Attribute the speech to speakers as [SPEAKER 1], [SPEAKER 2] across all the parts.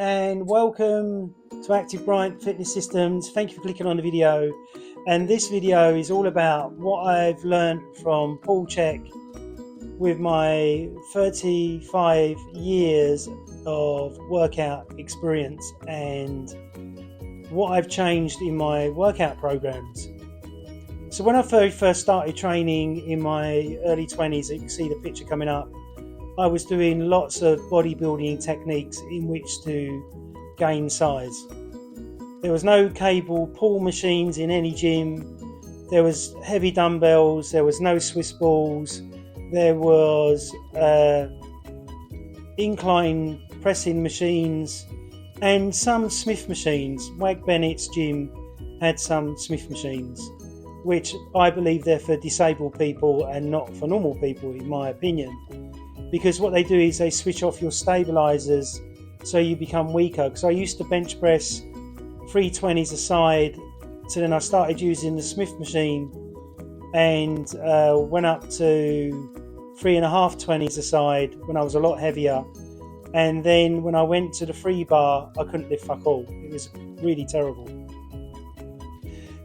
[SPEAKER 1] and welcome to Active Bryant Fitness Systems. Thank you for clicking on the video. And this video is all about what I've learned from Paul Chek with my 35 years of workout experience and what I've changed in my workout programs. So when I very first started training in my early 20s, you can see the picture coming up, I was doing lots of bodybuilding techniques in which to gain size. There was no cable pull machines in any gym. There was heavy dumbbells. There was no Swiss balls. There was incline pressing machines and some Smith machines. Wag Bennett's gym had some Smith machines, which I believe they're for disabled people and not for normal people, in my opinion. Because what they do is they switch off your stabilizers so you become weaker. Because I used to bench press 320s a side, so then I started using the Smith machine and went up to 3.5 20s a side when I was a lot heavier. And then when I went to the free bar, I couldn't lift fuck all. It was really terrible.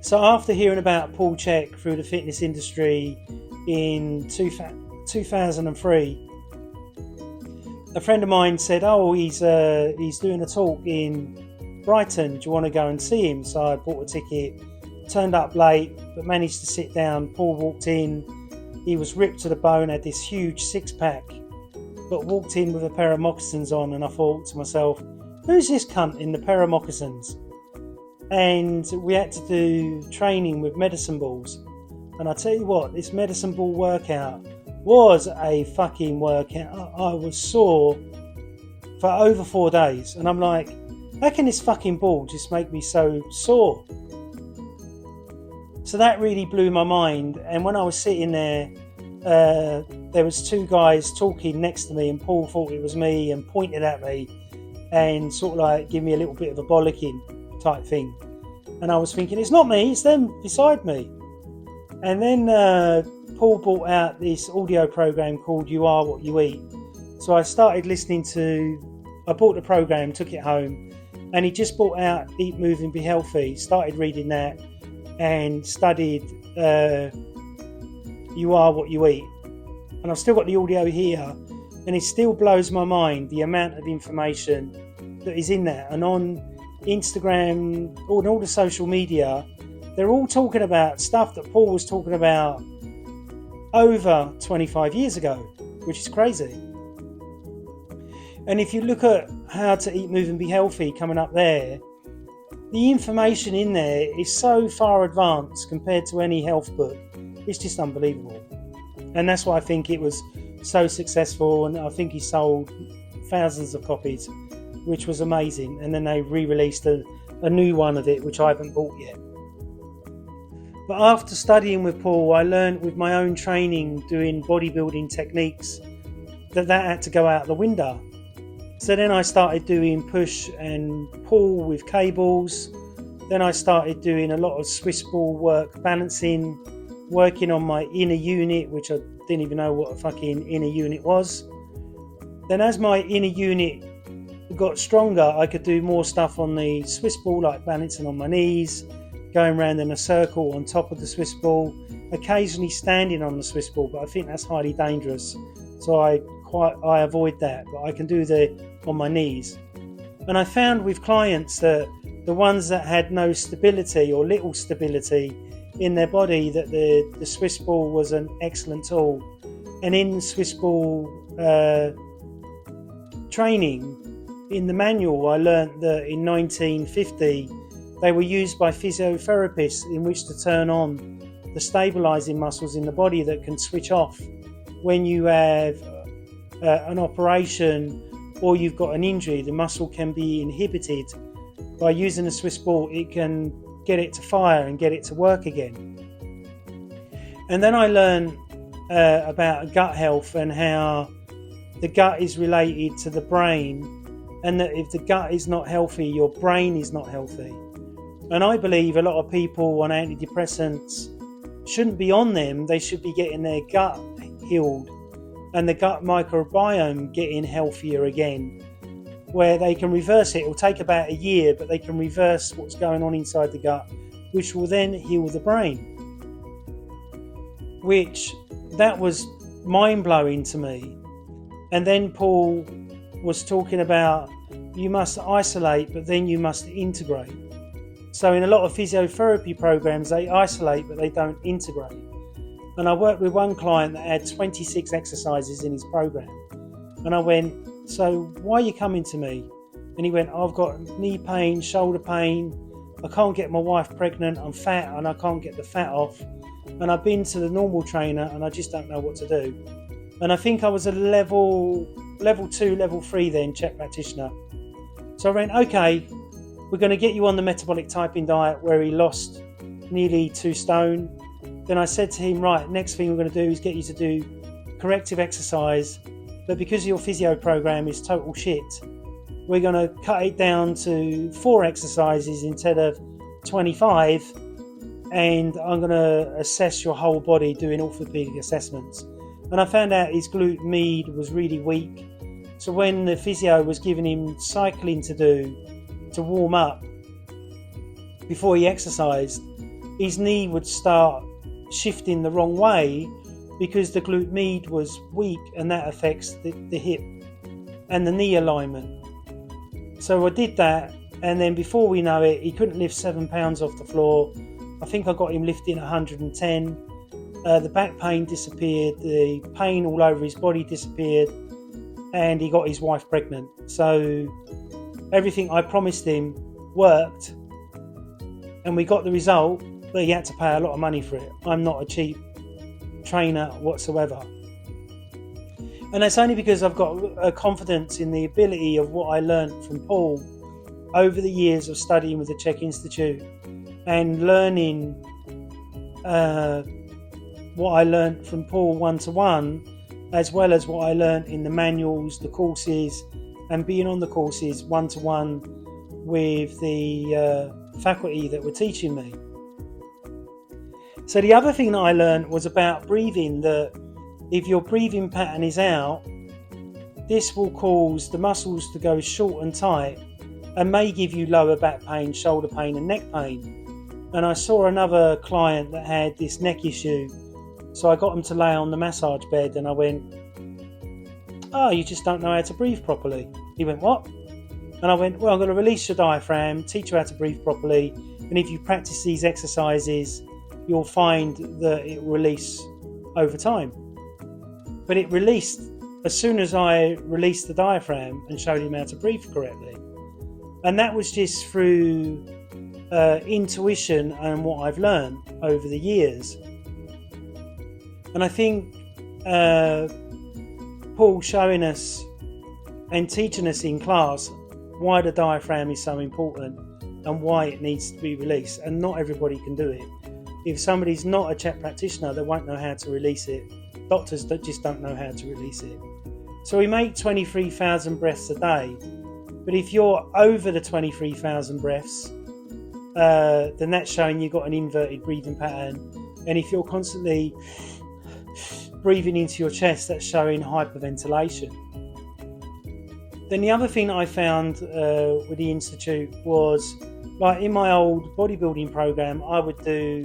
[SPEAKER 1] So after hearing about Paul Chek through the fitness industry in 2003, a friend of mine said, he's doing a talk in Brighton. Do you want to go and see him? So I bought a ticket, turned up late, but managed to sit down. Paul walked in. He was ripped to the bone, had this huge six-pack, but walked in with a pair of moccasins on, and I thought to myself, who's this cunt in the pair of moccasins? And we had to do training with medicine balls. And I tell you what, this medicine ball workout was a fucking workout. I was sore for over 4 days. And I'm like, how can this fucking ball just make me so sore? So that really blew my mind. And when I was sitting there, there was two guys talking next to me, and Paul thought it was me and pointed at me and sort of like give me a little bit of a bollocking type thing. And I was thinking, it's not me, it's them beside me. And then Paul brought out this audio program called You Are What You Eat. So I started listening I bought the program, took it home, and he just brought out Eat, Move and Be Healthy. Started reading that and studied You Are What You Eat. And I've still got the audio here, and it still blows my mind the amount of information that is in that. And on Instagram, on all the social media, they're all talking about stuff that Paul was talking about over 25 years ago, which is crazy. And if you look at How to Eat, Move and Be Healthy coming up there, the information in there is so far advanced compared to any health book. It's just unbelievable. And that's why I think it was so successful, and I think he sold thousands of copies, which was amazing. And then they re-released a new one of it, which I haven't bought yet. But after studying with Paul, I learned with my own training doing bodybuilding techniques that had to go out the window. So then I started doing push and pull with cables. Then I started doing a lot of Swiss ball work, balancing, working on my inner unit, which I didn't even know what a fucking inner unit was. Then as my inner unit got stronger, I could do more stuff on the Swiss ball, like balancing on my knees, going around in a circle on top of the Swiss ball, occasionally standing on the Swiss ball, but I think that's highly dangerous, so I avoid that. But I can do on my knees. And I found with clients that the ones that had no stability or little stability in their body, that the Swiss ball was an excellent tool. And in Swiss ball training, in the manual, I learned that in 1950 they were used by physiotherapists in which to turn on the stabilizing muscles in the body that can switch off when you have an operation or you've got an injury. The muscle can be inhibited. By using a Swiss ball, it can get it to fire and get it to work again. And then I learned about gut health and how the gut is related to the brain, and that if the gut is not healthy, your brain is not healthy. And I believe a lot of people on antidepressants shouldn't be on them. They should be getting their gut healed and the gut microbiome getting healthier again. where they can reverse it. It will take about a year, but they can reverse what's going on inside the gut, which will then heal the brain. Which, that was mind-blowing to me. And then Paul was talking about you must isolate, but then you must integrate. So in a lot of physiotherapy programs, they isolate, but they don't integrate. And I worked with one client that had 26 exercises in his program. And I went, so why are you coming to me? And he went, I've got knee pain, shoulder pain. I can't get my wife pregnant. I'm fat and I can't get the fat off. And I've been to the normal trainer and I just don't know what to do. And I think I was a level 2, level 3 then, Chek practitioner. So I went, okay, we're going to get you on the metabolic typing diet where he lost nearly 2 stone. Then I said to him, right, next thing we're going to do is get you to do corrective exercise. But because your physio program is total shit, we're going to cut it down to 4 exercises instead of 25. And I'm going to assess your whole body doing orthopedic assessments. And I found out his glute med was really weak. So when the physio was giving him cycling to do, to warm up before he exercised, his knee would start shifting the wrong way because the glute med was weak, and that affects the hip and the knee alignment. So I did that, and then before we know it, he couldn't lift 7 pounds off the floor. I think I got him lifting 110. The back pain disappeared, the pain all over his body disappeared, and he got his wife pregnant. So everything I promised him worked, and we got the result, but he had to pay a lot of money for it. I'm not a cheap trainer whatsoever. And that's only because I've got a confidence in the ability of what I learned from Paul over the years of studying with the Chek Institute and learning what I learned from Paul one-to-one, as well as what I learned in the manuals, the courses, and being on the courses one-to-one with the faculty that were teaching me. So the other thing that I learned was about breathing, that if your breathing pattern is out, this will cause the muscles to go short and tight and may give you lower back pain, shoulder pain and neck pain. And I saw another client that had this neck issue, so I got him to lay on the massage bed and I went, oh, you just don't know how to breathe properly. He went, what? And I went, well, I'm going to release your diaphragm, teach you how to breathe properly, and if you practice these exercises, you'll find that it will release over time. But it released as soon as I released the diaphragm and showed him how to breathe correctly. And that was just through intuition and what I've learned over the years. And I think Paul showing us and teaching us in class why the diaphragm is so important and why it needs to be released, and not everybody can do it. If somebody's not a Chek practitioner, they won't know how to release it. Doctors just don't know how to release it. So we make 23,000 breaths a day, but if you're over the 23,000 breaths, then that's showing you've got an inverted breathing pattern. And if you're constantly breathing into your chest, that's showing hyperventilation. Then the other thing that I found with the Institute was, like in my old bodybuilding program, I would do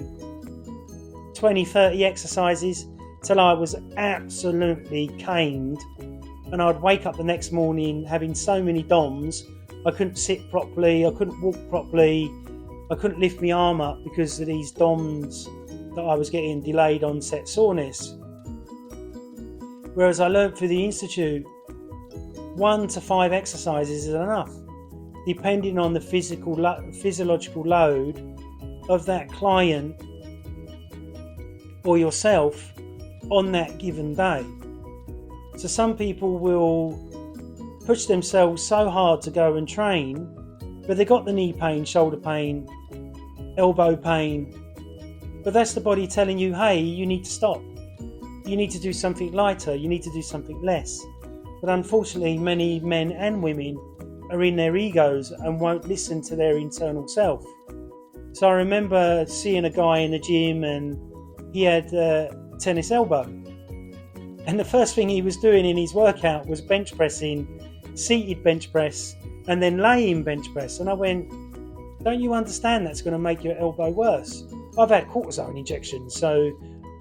[SPEAKER 1] 20, 30 exercises till I was absolutely caned, and I'd wake up the next morning having so many DOMs. I couldn't sit properly, I couldn't walk properly, I couldn't lift my arm up because of these DOMs that I was getting delayed onset soreness. Whereas I learned through the Institute, 1 to 5 exercises is enough, depending on the physiological load of that client or yourself on that given day. So some people will push themselves so hard to go and train, but they got the knee pain, shoulder pain, elbow pain, but that's the body telling you, hey, you need to stop. You need to do something lighter, you need to do something less. But unfortunately, many men and women are in their egos and won't listen to their internal self. So I remember seeing a guy in the gym and he had a tennis elbow. And the first thing he was doing in his workout was bench pressing seated bench press, and then laying bench press. And I went, don't you understand that's going to make your elbow worse? I've had cortisone injections, so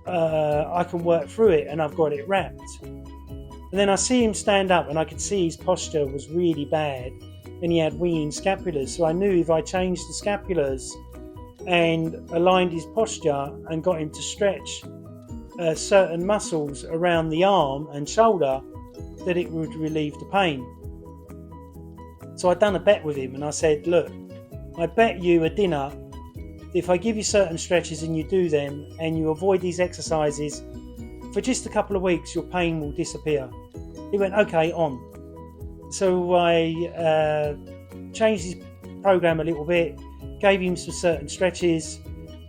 [SPEAKER 1] I can work through it, and I've got it wrapped. And then I see him stand up, and I could see his posture was really bad, and he had winging scapulars. So I knew if I changed the scapulars and aligned his posture and got him to stretch certain muscles around the arm and shoulder, that it would relieve the pain. So I'd done a bet with him, and I said, look, I bet you a dinner, if I give you certain stretches and you do them and you avoid these exercises for just a couple of weeks, your pain will disappear. He went, okay, on. So I changed his program a little bit, gave him some certain stretches,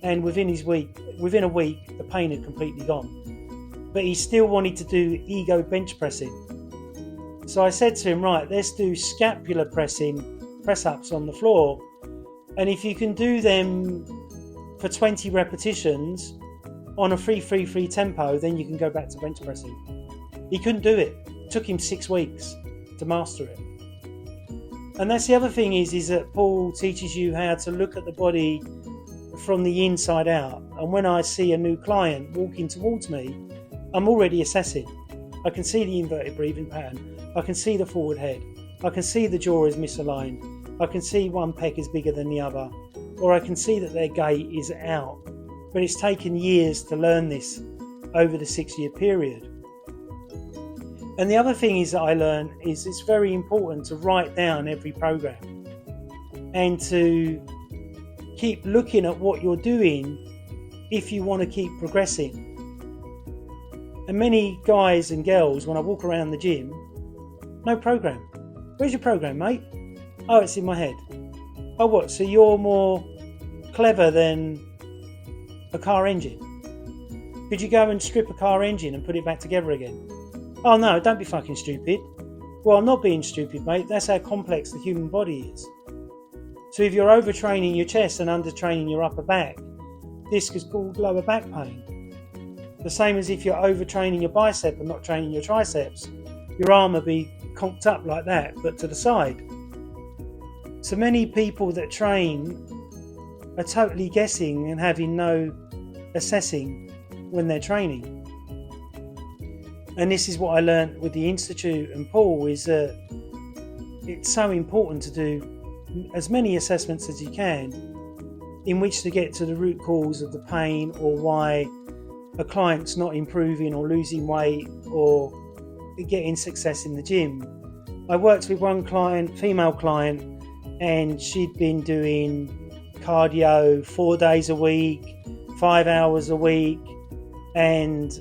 [SPEAKER 1] and within a week, the pain had completely gone. But he still wanted to do ego bench pressing. So I said to him, right, let's do scapular pressing, press-ups on the floor. And if you can do them for 20 repetitions on a 3-3-3 tempo, then you can go back to bench pressing. He couldn't do it. It took him 6 weeks to master it. And that's the other thing is that Paul teaches you how to look at the body from the inside out. And when I see a new client walking towards me, I'm already assessing. I can see the inverted breathing pattern. I can see the forward head. I can see the jaw is misaligned. I can see one pec is bigger than the other. Or I can see that their gait is out. But it's taken years to learn this over the 6-year period. And the other thing is that I learned is it's very important to write down every program and to keep looking at what you're doing if you want to keep progressing. And many guys and girls, when I walk around the gym, no program. Where's your program, mate? Oh, it's in my head. Oh, what? So you're more clever than a car engine? Could you go and strip a car engine and put it back together again? Oh no, don't be fucking stupid. Well, I'm not being stupid, mate. That's how complex the human body is. So if you're overtraining your chest and undertraining your upper back, this is called lower back pain. The same as if you're overtraining your bicep and not training your triceps, your arm will be conked up like that, but to the side. So many people that train are totally guessing and having no assessing when they're training. And this is what I learned with the Institute and Paul, is that it's so important to do as many assessments as you can in which to get to the root cause of the pain, or why a client's not improving or losing weight or getting success in the gym. I worked with one client, female client, and she'd been doing cardio 4 days a week, 5 hours a week, and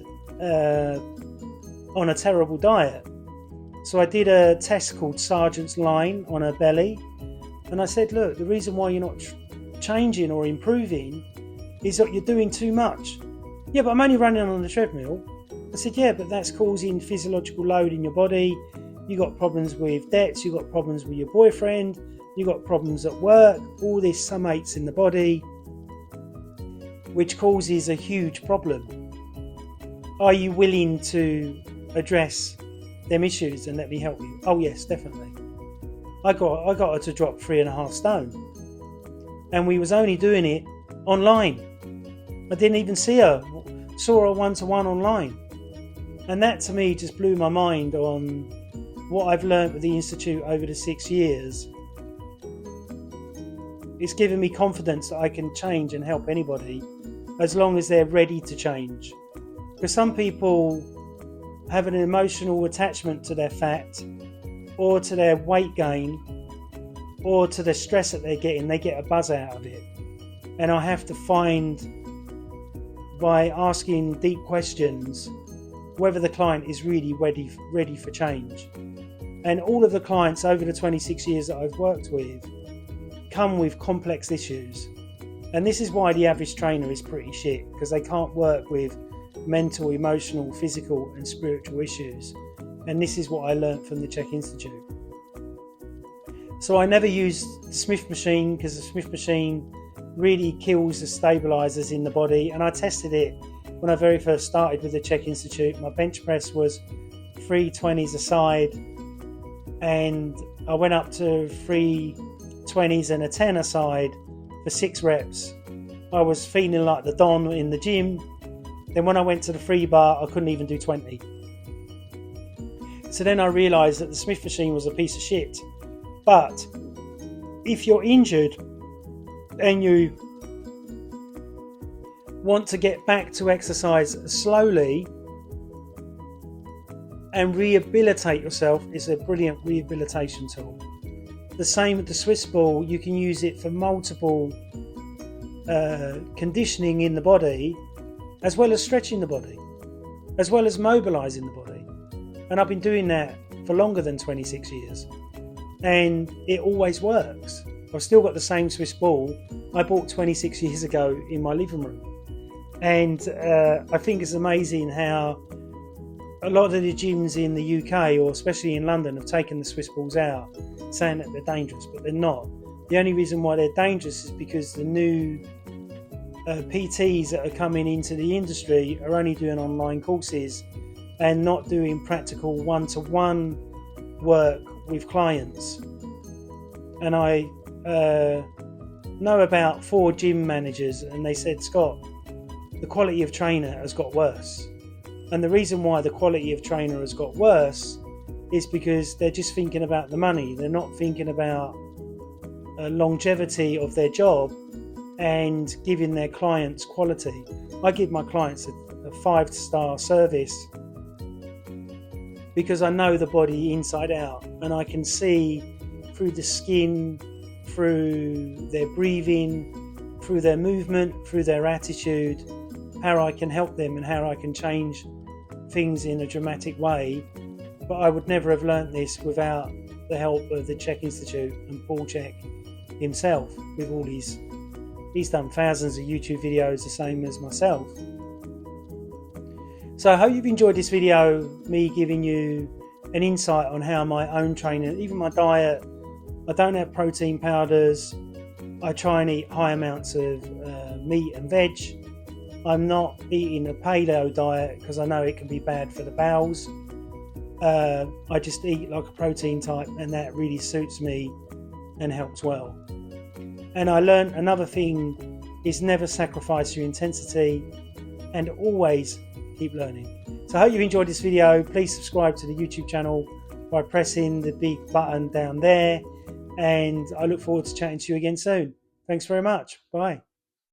[SPEAKER 1] on a terrible diet. So I did a test called Sergeant's Line on her belly, and I said, look, the reason why you're not changing or improving is that you're doing too much. Yeah, but I'm only running on the treadmill. I said, yeah, but that's causing physiological load in your body. You got problems with debts, you got problems with your boyfriend, you got problems at work, all this summates in the body, which causes a huge problem. Are you willing to address them issues and let me help you? Oh yes, definitely. I got her to drop 3.5 stone, and we was only doing it online. I didn't even see her, saw her one-to-one online. And that to me just blew my mind on what I've learned with the Institute over the 6 years. It's given me confidence that I can change and help anybody as long as they're ready to change. Because some people have an emotional attachment to their fat, or to their weight gain, or to the stress that they're getting. They get a buzz out of it. And I have to find, by asking deep questions, whether the client is really ready for change. And all of the clients over the 26 years that I've worked with come with complex issues. And this is why the average trainer is pretty shit, because they can't work with mental, emotional, physical and spiritual issues. And this is what I learned from the Chek Institute. So I never used the Smith machine, because the Smith machine really kills the stabilizers in the body. And I tested it when I very first started with the Chek Institute. My bench press was 320s a side, and I went up to 320s and a 10 aside for 6 reps. I was feeling like the Don in the gym. Then when I went to the free bar, I couldn't even do 20. So then I realised that the Smith machine was a piece of shit. But if you're injured and you want to get back to exercise slowly and rehabilitate yourself, it's a brilliant rehabilitation tool. The same with the Swiss ball, you can use it for multiple conditioning in the body, as well as stretching the body, as well as mobilising the body. And I've been doing that for longer than 26 years. And it always works. I've still got the same Swiss ball I bought 26 years ago in my living room. And I think it's amazing how a lot of the gyms in the UK, or especially in London, have taken the Swiss balls out, saying that they're dangerous, but they're not. The only reason why they're dangerous is because the new PTs that are coming into the industry are only doing online courses and not doing practical one-to-one work with clients. And I know about 4 gym managers, and they said, Scott, the quality of trainer has got worse. And the reason why the quality of trainer has got worse is because they're just thinking about the money. They're not thinking about longevity of their job and giving their clients quality. I give my clients a 5-star service because I know the body inside out, and I can see through the skin, through their breathing, through their movement, through their attitude, how I can help them and how I can change things in a dramatic way. But I would never have learnt this without the help of the Chek Institute and Paul Chek himself. With all he's done thousands of YouTube videos the same as myself. So I hope you've enjoyed this video, me giving you an insight on how my own training, even my diet, I don't have protein powders, I try and eat high amounts of meat and veg. I'm not eating a paleo diet because I know it can be bad for the bowels. I just eat like a protein type, and that really suits me and helps well. And I learned another thing is never sacrifice your intensity and always keep learning. So I hope you enjoyed this video. Please subscribe to the YouTube channel by pressing the big button down there, and I look forward to chatting to you again soon. Thanks very much. Bye.